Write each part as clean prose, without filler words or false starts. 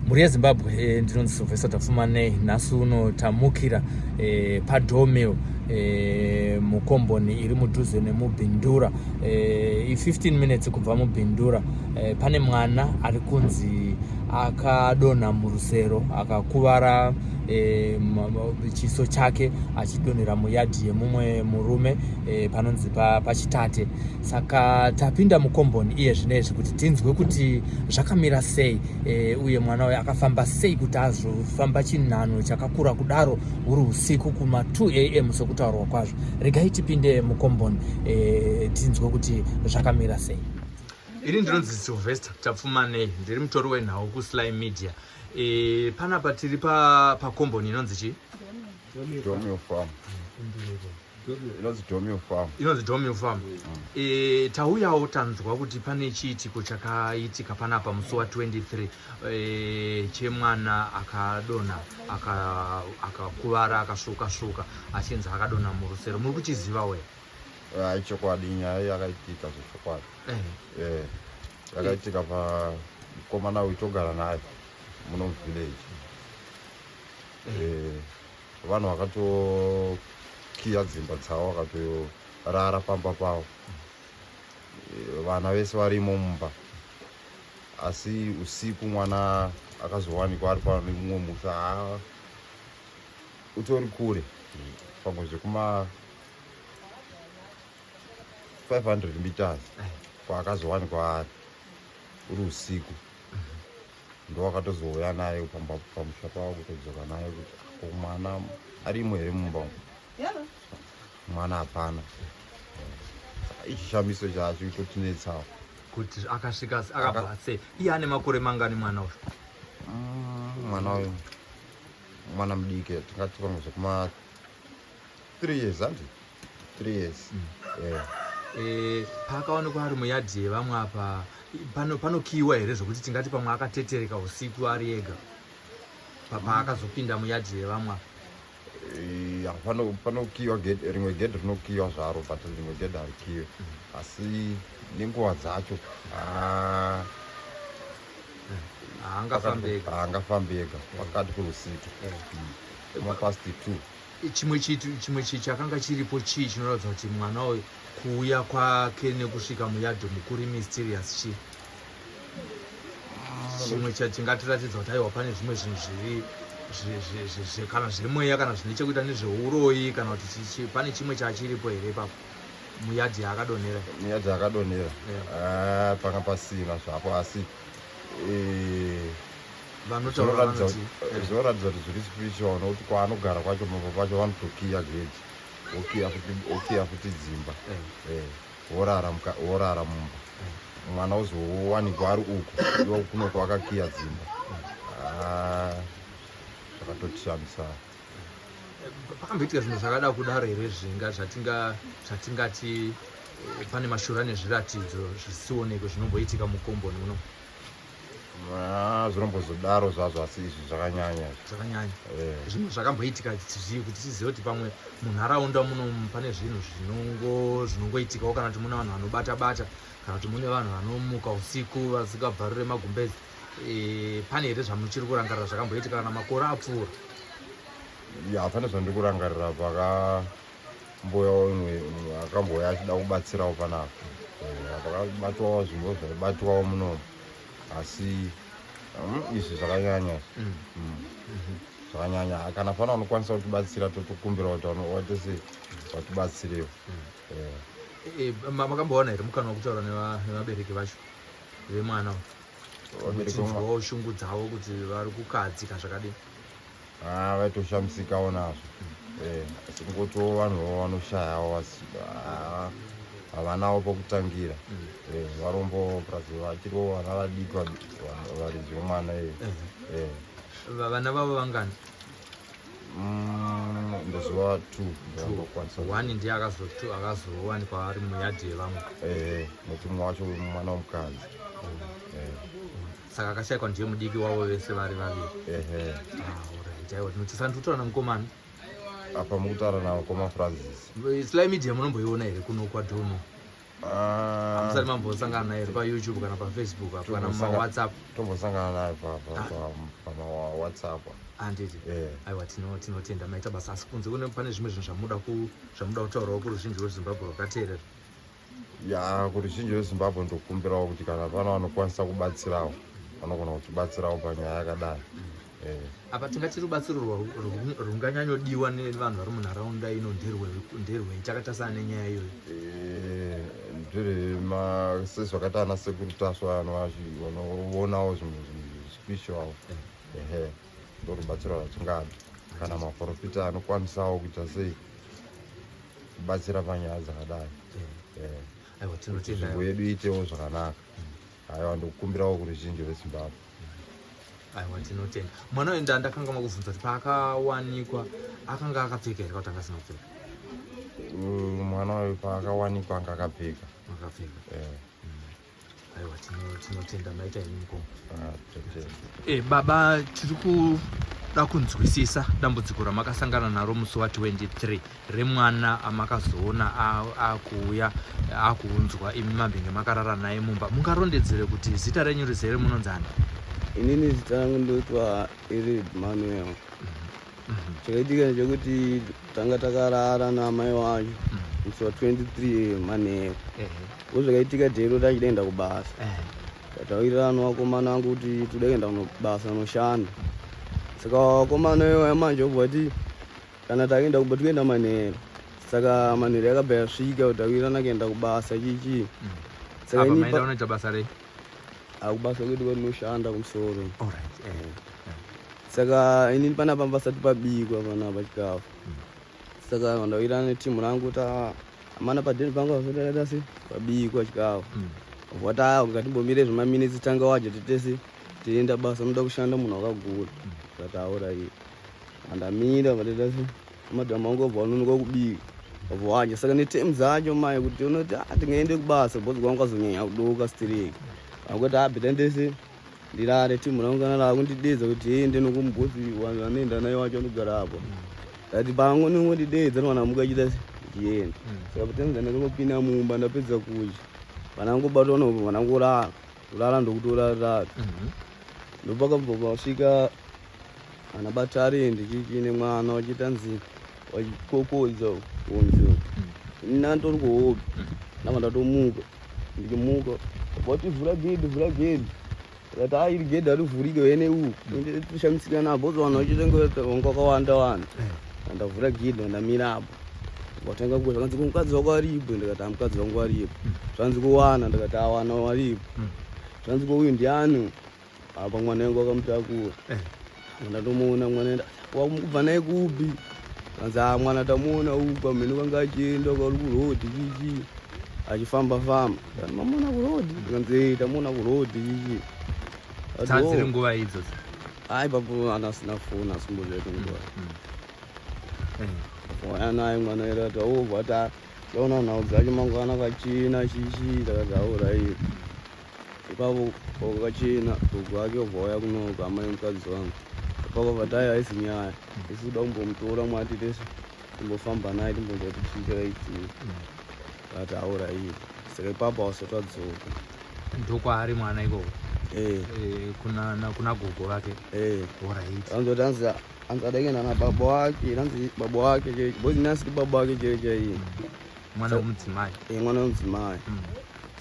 Muri Zimbabwe ndinonzi Sylvester tafumane nhasi uno tamukira padhomeo mukomboni iri mudhuze nemubhindura 15 minutes kubva mubhindura pane mwana ari kunzi akadonha murusero akakuvara chiso chake achidonhera muyadhi yemumwe murume panonzi pachitate. Saka tapinda mukomboni iye zvinezvi kuti tinzwe kuti zvakamira sei uye mwana uyu akafamba sei kuti azofamba chinhano chakakura kudaro uri usiku kuma 2 am sokutaurwa kwazvo. Regai tipinde mukomboni tinzwe kuti zvakamira sei. Iri ndinonzi Sylvester tapfumane, ndiri mutori wenhau kuSly Media. Panapa tiri pakomboni inonzi chi? Inonzi Domio Farm. Tauyawo tanzwa kuti pane chiitiko chakaitika panapa musi wa 23 chemwana akadonha akakuvara akasvuka achinzi akadonha murusero. Muri kuchiziva we? Chokwadi nyaya yakaitika zvechokwadi. Yakaitika pamukomana wetogara naye muno muvillage. Vanhu vakatokiya dzimba dzavo vakatorara pamba pavo, vana vese varimo mumba. Asi usiku mwana akazowanikwa ari pane mumwe musa utori kure pamwe zvekuma 500 meters kwaakazowanikwa ari uri usiku. Ndo wakatozouya naye pamusha pavo kutodzoka naye kuti mwana arimo here mumba mwana hapana. Chishamiso chacho itotinetsawo kuti akasvika akabva sei. Iye ane makore mangani mwana uyu? Mwana uyu mwana mudiki, tingati pamwe zvekuma 3 years handi 3 years. Paakaonekwa ari muyadhi yevamwe apa panokiyiwa here zvokuti tingati pamwe akatetereka usiku ari ega paakazopinda muyadhi yevamwe? Panokiyiwa rimwe gedhi rinokiyiwa zvaro but rimwe gedhi harikiyiwe. Asi nenguva dzacho haangafambi ega pakati kurusiku mapast 2. Chimwe chakanga chiripo chii chinoratidza kuti mwana uyu kuuya kwake nekusvika muyadhi mukuru mysterious chii? Chimwe chatingatiratidza kuti aiwa pane zvimwe zvinhu zviri kana zviri mweya kana zvine chekuita nezveuroyi kana kuti pane chimwe chachiripo here papo muyadhi yaakadonhera? Muyadhi yaakadonhera panga pasina zvapo, asi zvinoratidza kuti zviri spiritual nokuti kwaanogara kwacho mambo pacho vanotokiya gedhi okiya futi dzimba worara mumba. Mwana uzowanikwa ari uku iwo kuno kwakakiya dzimba. Zvakatotishamisa. Pakamboitika zvinhu zvakada kudaro here zvatingati pane mashura nezviratidzo zvisionekwe zvinomboitika mukomboni muno? Zvinombozodaro zvazvo, asi izvi zvakanyanya. Zvinhu zvakamboitika kuti tizive kuti pamwe munharaunda muno pane zvinhu zvinongoitikawo, kana kuti mune vanhu vanobata-bata, kana kuti mune vanhu vanomuka usiku vasingabvarure magumbezi. Pane here zvamuchiri kurangarira zvakamboitika kana makore apfuura? Pane zvandiri kurangarira. Pakambouyawo imwe akambouya achida kubatsirawo panapa, pakabatwawo zvinhu zvaibatwawo muno, asi izvi zvakanyanya. Zvakanyanya. Kana pana unokwanisa kutibatsira totokumbira kuti watese vatibatsirewo. Makamboona here mukana wokutaura nevabereki vacho vemwana uchinzwawo shungu dzavo kuti vari kukadzika zvakadini? Vaitoshamisikawo nazvo, asi ngotiwo vanhuwo vanoshayawo havanawo pokutangira. Varombo prazi vachiriwo vana vadiki varidzi vemwana iye. Vana vavo vangani? Ndoziva 2. 1 ndiye akazowanikwa ari muyadhi yevamwe. Nokuti mumwe wacho mwana womukadzi. Saka akashayikwa ndiye mudiki wavo vese vari vaviri. Tisandotaura namukomana apa mukutaura nawo koma Francis. Sly Media munomboiona here kuno kwaDomo? Hamusati mambosangana naye paYouTube kana paFacebook kana paWhatsApp? Tombosangana naye paWhatsApp. Handiti. Aiwa, tinotenda maita basa. Asi kunze pane zvimwe zvinhu zvamuda kutaurawo kuruzhinji rweZimbabwe rwakateerera? Ya, kuruzhinji rweZimbabwe ndokukumbirawo kuti kana pana vanokwanisa kubatsirawo vanogona kutibatsirawo panyaya yakadai. Apa tingati rubatsiro runganyanyodiwa nevanhu vari munharaunda ino nderwei chakatasana nenyaya iyoyo? Sezvakaita ana sekuru taso vanoonawo zvinhu spiritual. Ndorubatsiro rwatingada kana maprofita anokwanisawo kuita sei kubatsira panyaya dzakadai. Nzvimbo yedu itewo zvakanaka. Aiwa, ndokukumbirawo kuruzhinji rweZimbabwe. Aiwa, tinotenda. Mwana wenda ndakanga makubvunza kuti paakawanikwa akanga akapfeka here kuti angasina kupfeka? Mwana wayo paakawanikwa anga akapfeka. Aiwa, tinotenda maita iniko. Baba, tiri kuda kunzwisisa dambudziko ramakasangana naro musi wa23 remwana amakazoona akuuya akuunzwa imi mabhinge makarara naye mumba. Mungarondedzere kuti zita renyu rizere munonzani? Inini zita rangu ndoitwa iri Manuel. Chakaitika ndechekuti tanga takarara namai wacho musi wa23 manheru. Zvakaitika dhero tachidaenda kubasa. Tatawirirana wakomana wangu kuti toda kuenda kubasa noshanda. Saka wakomana iyoyo manje obva kuti kana taenda kumba toenda manheru. Saka manheru yakabva yasvika kutawirirana kuenda kubasa chichi. Saka apa maenda unoita basa rei? Kubasa kwedu kwatinoshanda kumusoro. Saka inini panapa pasati pabikwa panapa chikafu. Saka ndawirirana netimu rangu kuti amana padheri pangu azotakaita se pabikwa chikafu. Wata ngatimbomire zvimaminitsi tanga waje tetese tienda basa muda kushanda munhu wakagura. Tataura iye. Andamira vatetese madhamu angu obva anonoka kubika. Obva waje saka netemu dzacho mai kuti unoti tingaende kubasa bhodzi kwangu azonyanya kudoka strike. Akuti abhitendese ndirare timu rangu kana rakundidedza kuti ende nokumbodzi wanoenda naye wacho anogara apo. Ndati pangu ningondidedza mwana mukachita chienda. Saka patenza ndakangopinda mumba ndapedza kudya. Vanangobatwa nopo vanangorara ndokutorara. Ndopakabva pasvika anabata arende chichine mwana wachiita nzi wachikokodza kunze. Ndandori kuhope ndamandatomuka ndichimuka vativhura gedhi akati iri gedhi arivhurike wene uku toshamisika nabo bhodzi vanhu vachitenga wanga wakawanda vanhu. Andavhura gedhi andamira apo watanga kuwa zvakanzi mukadzi wako aripo. Ndikati mukadzi wangu aripo. Zvanzi kuwana. Ndikati awana waripo. Zvanzi uyu ndiani? Apa mwana wangu akamutakura. Ndatomuona mwana wakubva naye kupi? Zvanzi mwana tamuona uku amene kwanga achienda kwari kurodhi chichi achifamba. Mamona kurodhi? Zvanzi tamuona kurodhi chichi. Dziri nguva idzodzo? Papo anasina foni asimbozvaita nguva. Naye mwana era kuti obva taona nhau dzacho mangwana kachena chichi. Takataura iyo ipapo pakachena gogo ake obva wauya kunoka amai mukadzi wangu. Pakabva tai haisi nyaya isi kuda kumbomutora mwati tese timbofamba naye timbonza kuti chii chakaitika. Takataura iyo saka ipapo hausati wadzoka. Ndokwaari mwana ikoko? Kuna gogo vake? Anzoti anzadakenda na baba wake. Nanzi baba wake cheche bhodzi nasiti baba wake cheche iyi. Mwana womudzimai? Mwana womudzimai.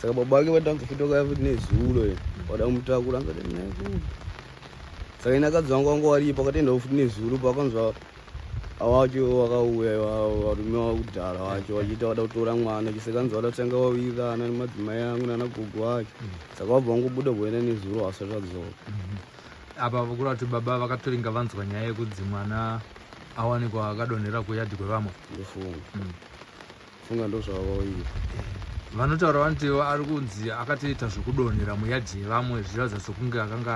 Saka baba wake vatanzofitoka futi nezuro wada kumutakura. Anzati nezuro. Saka ine akadzi wangu wanga waripo akatoendawo futi nezuro pakanzwa awacho wakauya varume wakudhara wacho wachiita wada kutora mwana. Chisakanzi wada kutanga wawirirana nemadzimai angu nanagogo wacho. Saka wabva wangobuda kuenda nezuro hasati wadzoka. Apa vakura kuti baba vakatoringa vanzwa nyaya yekudzi mwana awanikwa akadonhera kuyadhi kwevamwe? Funga ndozvavakaoita. Vanotaura vanoti ari kunzi akatoita zvekudonhera muyadhi yevamwe zvichiratidza sokunge akanga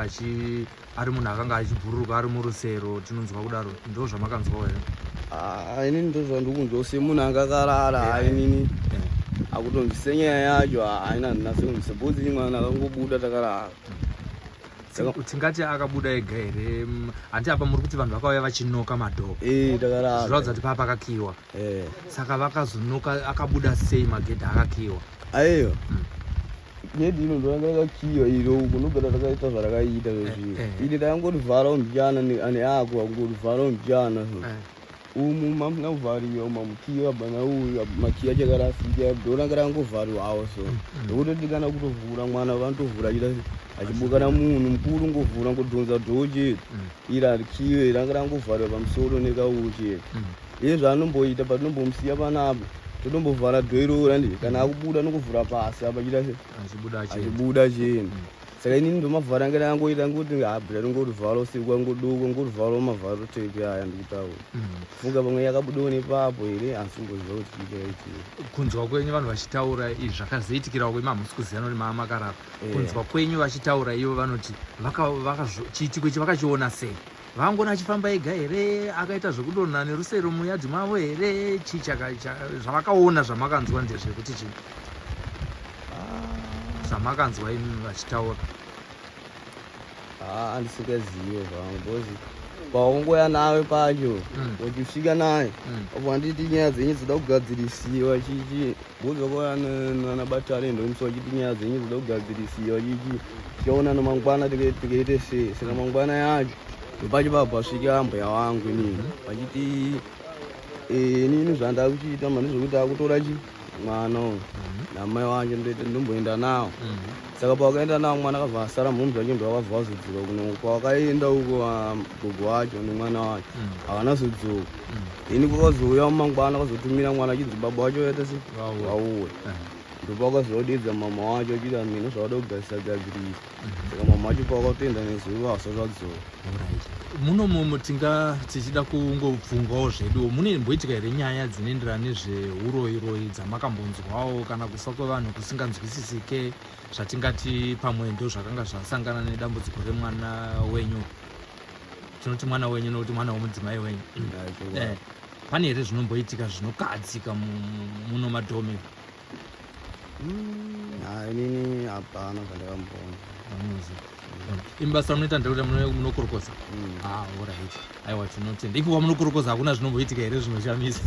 ari munhu akanga achibhururuka ari murusero. Tinonzwa kudaro. Ndo zvamakanzwawo here? Inini ndozvandikunzwa semunhu akakarara. Inini akutonzi senyaya yacho haina nasekunzi bhodzi mwana akangobuda takarara. tingati akabuda ega here handi apa muri kuti vanhu vakauya vachinoka madhoo takarara zviratidza kuti papa akakiyiwa saka vakazonoka akabuda sei magedhi akakiyiwa aiyo gedhi ino ndoranga rakakiyiwa iro kunogara rakaita zvarakaita ini takangotivharawo mbyana neako akungotivharawo mbyana umu mamusingavhariwa mamukiyiwa bana uyu makiyi achakarasika ndoranga rakangovhariwawo so ndokutoti kana kutovhura mwana vanotovhura achibukana munhu mukuru ngovhura ngodhonza dhoo chedu iri arikiyiwe ranga rangovhariwa pamusoro nekauyu chedu iye zvaanomboita patinombomusiya panapa totombovhara dhoo iroro randi kana akubuda nongovhura pasi apa achibuda chenu saka inini ndomavhara ngana yangoita ngoti abhira ngotivhara usiku angodoko ngotivhara mavhara toteke aya ndikutaura funga pamwe yakabudawo nepapo here asi ngoziva kuti chiita kunzwa kwenyu vanhu vachitaura izvi zvakazoitikirawo kwema hamusi kuziyana kuti makarapa kunzwa kwenyu vachitaura ivo vanoti chiitiko ichi vakachiona sei vangona achifamba ega here akaita zvekudonha nerusero muyadhi mavo here zvavakaona zvamakanzwa ndezvekuti chii zvamakanzwa imi vachitaura handisingazive vangu bcause paungoya nawe pacho uchisvika naye apo handiti nyaya dzenyu dzida kugadzirisiwa chichi bcause vakauya nanabatare ndomusi vachiti nyaya dzenyu dzida kugadzirisiwa chichi tikaona nomangwana tikaite sei saka mangwana yacho ndopacho pabva svika ambuya wangu inini vachiti inini zvandava kuchiita mani zvokuti akutora mwana namai wacho ndomboenda nawo saka pawakaenda nawo mwana akabva asara mhombe wacho ndo akabva azodzoka kuno kwakaenda uko gogo wacho nemwana wacho havana zodzoka ini kwakazouya mumangwana akazotumira mwana achidzi baba wacho yaita se wauwe ndopakazodedza mama wacho achiti amina zvavada kugarisagadzirisa saka mama wacho pawakatoenda nezuva asazvadzoka munomo tinga tichida kungobvungawo zvedu munemboitika here nyaya dzinoenderana nezveuroyi dzamakambonzwawo kana kufa kwevanhu kusinganzwisisike zvatingati pamwendo zvakanga zvasangana nedambudziko remwana wenyu tinoti mwana wenyu nokuti mwana womudzimai wenyu pane here zvinomboitika zvinokadzika muno madhome inini hapana zvandakambona imbasa munoita ndekuti munokorokoza orit aiwa tinotenda ipo pamunokorokoza hakuna zvinomboitika here zvinoshamisa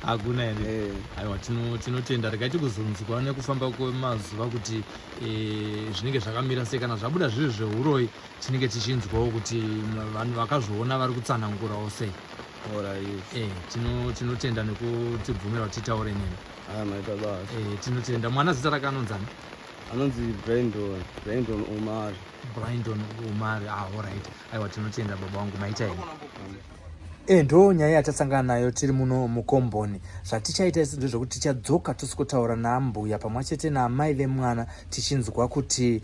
hakuna here aiwa tinotenda regai kuzonzwa nekufamba kwemazuva kuti zvinenge zvakamira sei kana zvabuda zviri zveuroyi tinenge tichinzwawo kuti vanhu vakazviona vari kutsanangurawo sei tinotenda nekutibvumira kuti titaure nemi tinotenda mwana zita rake anonzani anonzi Brandon Umari orit aiwa tinotenda baba wangu maita here ndo nyaya yatasangana nayo tiri muno mukomboni zvatichaita isi ndezvekuti tichadzoka tosikotaura naambuya pamwe chete naamai vemwana tichinzwa kuti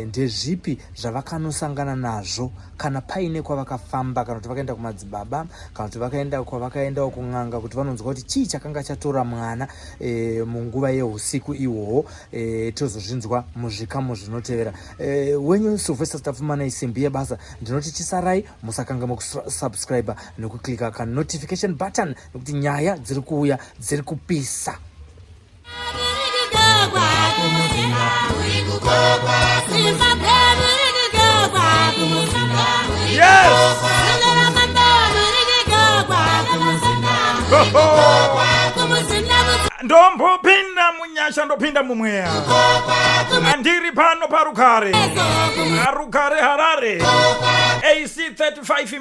ndezvipi zvavakanosangana nazvo kana paine kwavakafamba kana kuti vakaenda kumadzibaba kana kuti vakaenda kwavakaendawo kun'anga kuti vanonzwa kuti chii chakanga chatora mwana munguva yehusiku ihwohwo tozozvinzwa muzvikamu zvinotevera wenyu Sylvester Stafumana isimbi yebasa ndinoti chisarai musakanga mukusubscribe nekuklika ka notification button nekuti nyaya dziri kuuya dziri kupisa. ndombopinda munyasha ndopinda mumweya andiri pano parukare Harare AC35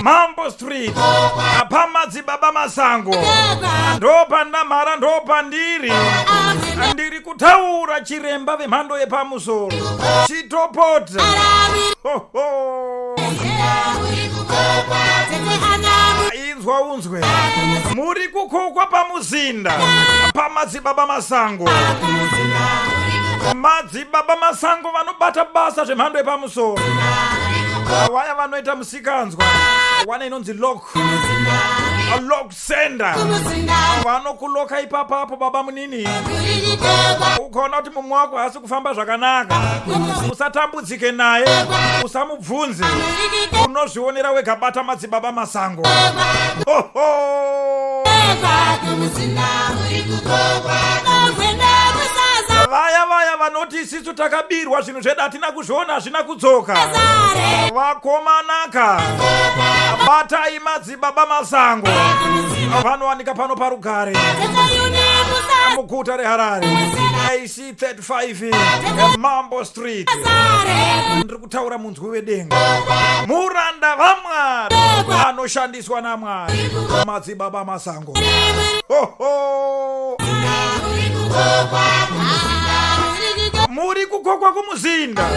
Mambo Street apamadzibaba masango ndopandamhara ndopandiri ndiri kutaura chiremba vemhando yepamusoro chitopota inzwa unzwe muri kukokwa pamuzinda pamadzibaba masango madzibaba masango vanobata basa zvemhando yepamusoro vaya vanoita musikanzwa wana inonzi lock sender vanokuloka ipapapo baba munini ukaona kuti mumwe wako hasi kufamba zvakanaka usatambudzike naye usamubvunze unozvionera wega bata madzibaba masango vaya vanoti isisu takabirwa zvinhu zvedu hatina kuzviona hazvina kudzoka. Vakomanaka batai madzibaba masango vanowanika pano parugare muguta reHarare, AC 35 Mambo Street. Ndiri kutaura munzwi wedenga, muranda vaMwari anoshandiswa naMwari, madzibaba masango. Muri kugogwa kumuzinda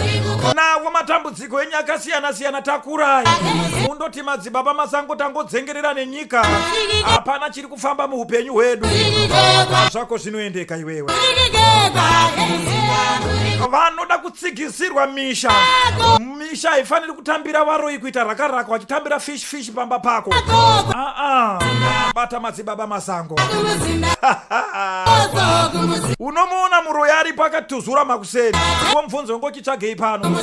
nawo matambudziko enyika akasiyana-siyana takurai. Mundoti madzibaba masango tangodzengerera nenyika, hapana chiri kufamba muupenyu hwedu. Zvako zvinoendeka iwewe. Vanoda kutsigisirwa misha haifaniri kutambira varoi kuita rakaraka vachitambira fish pamba pako. Bata madzibaba masango. Unomuona muroi aripo akatuzura makuseni, womubvunzo ngochitsvagei pano.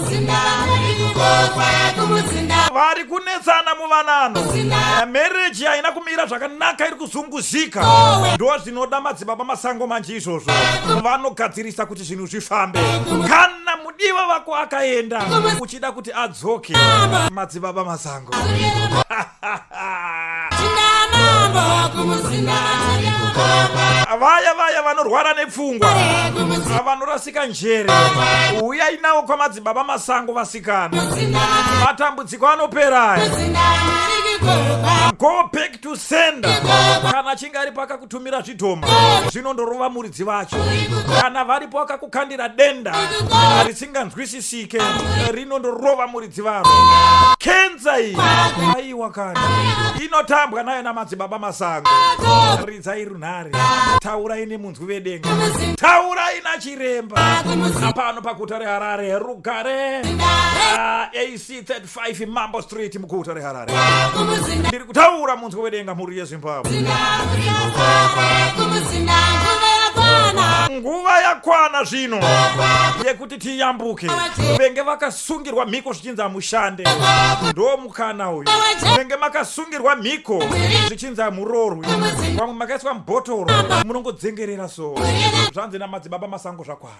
Vari kunetsana muvanano, mereji haina kumira zvakanaka, iri kuzunguzika. Ndo zvinoda madzibaba masango manje izvozvo, vanogadzirisa kuti zvinhu zvifambe. Kana mudiwa vako akaenda uchida kuti adzoke, madzibaba masango. Vaya vanorwara nepfungwa, vanorasika njere, uyai nawo kwamadzibaba masango vasikana. Matambudziko anopera. Go back to sender. Kana chinga ari pakakutumira zvidhoma, zvinondorova muridzi vacho. Kana varipo akakukandira denda risinganzwisisike, rinondorova muridzi varo. Kenza iyi aiwa kana inotambwa nayo namadzibaba masango. Ridzai runhare, taurai nemunzwi wedenga, taurai nachiremba. Apano paguta reHarare, rugare AC 35 Mambo Street muguta reHarare. Ndiri kutaura munzwi wedenga, mhuri yeZimbabwe. Nguva yakwana zvino yekuti tiyambuke. Venge vakasungirwa mhiko zvichinzi mushande, ndo mukana uyu. Venge makasungirwa mhiko zvichinzi murorwi, vamwe makaiswa mubhotoro, munongodzengerera so. Zvanzi namadzibaba masango zvakwana.